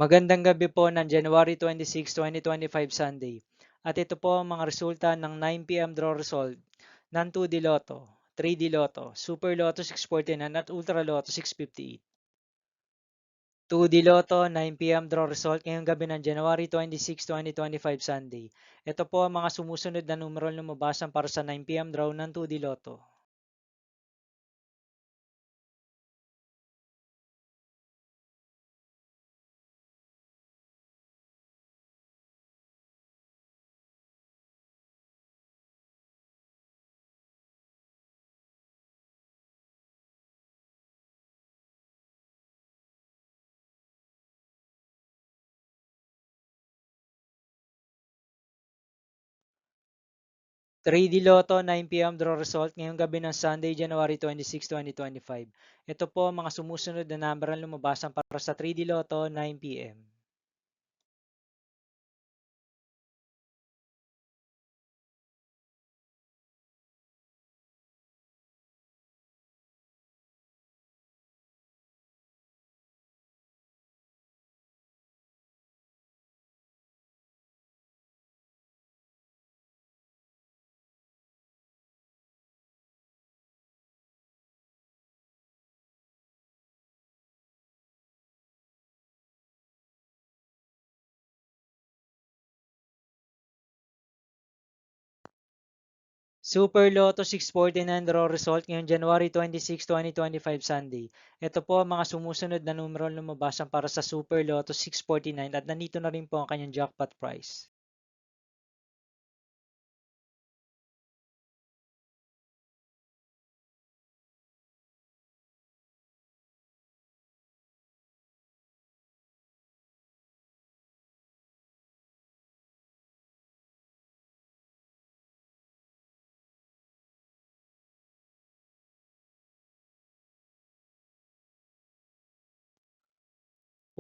Magandang gabi po ng January 26, 2025 Sunday. At ito po ang mga resulta ng 9 p.m. draw result ng 2D Lotto, 3D Lotto, Super Lotto 649 at Ultra Lotto 658. 2D Lotto 9 p.m. draw result ngayong gabi ng January 26, 2025 Sunday. Ito po ang mga sumusunod na numero lumabasan para sa 9 p.m. draw ng 2D Lotto. 3D Lotto 9 p.m. draw result ngayong gabi ng Sunday, January 26, 2025. Ito po ang mga sumusunod na number ang lumabasan para sa 3D Lotto 9 p.m. 'Super Lotto 649 draw result ngayong January 26, 2025 Sunday. Ito po ang mga sumusunod na numero ang lumabasan para sa Super Lotto 649 at nandito na rin po ang kanyang jackpot price.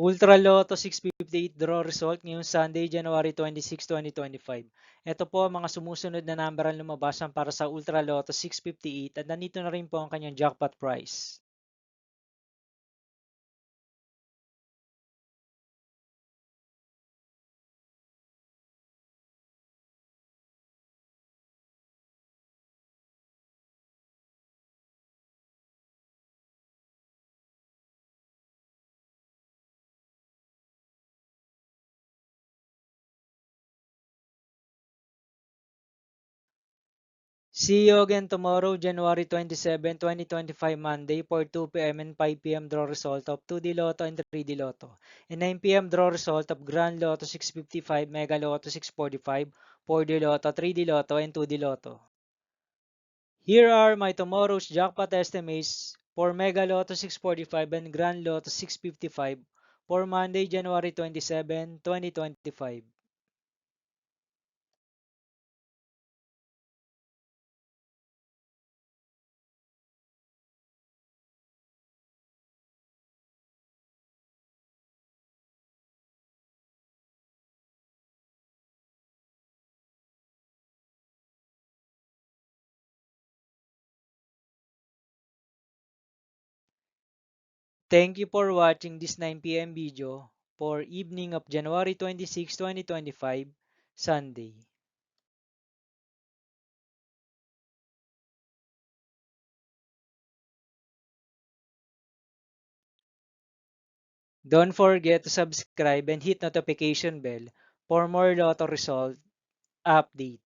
Ultra Lotto 658 draw result ngayong Sunday, January 26, 2025. Ito po ang mga sumusunod na number ang lumabasan para sa Ultra Lotto 658 at nandito na rin po ang kanyang jackpot price. See you again tomorrow, January 27, 2025, Monday for 2 p.m. and 5 p.m. draw result of 2D Lotto and 3D Lotto. And 9 p.m. draw result of Grand Lotto 655, Mega Lotto 645, 4D Lotto, 3D Lotto, and 2D Lotto. Here are my tomorrow's jackpot estimates for Mega Lotto 645 and Grand Lotto 655 for Monday, January 27, 2025. Thank you for watching this 9 p.m. video for evening of January 26, 2025, Sunday. Don't forget to subscribe and hit notification bell for more Lotto result update.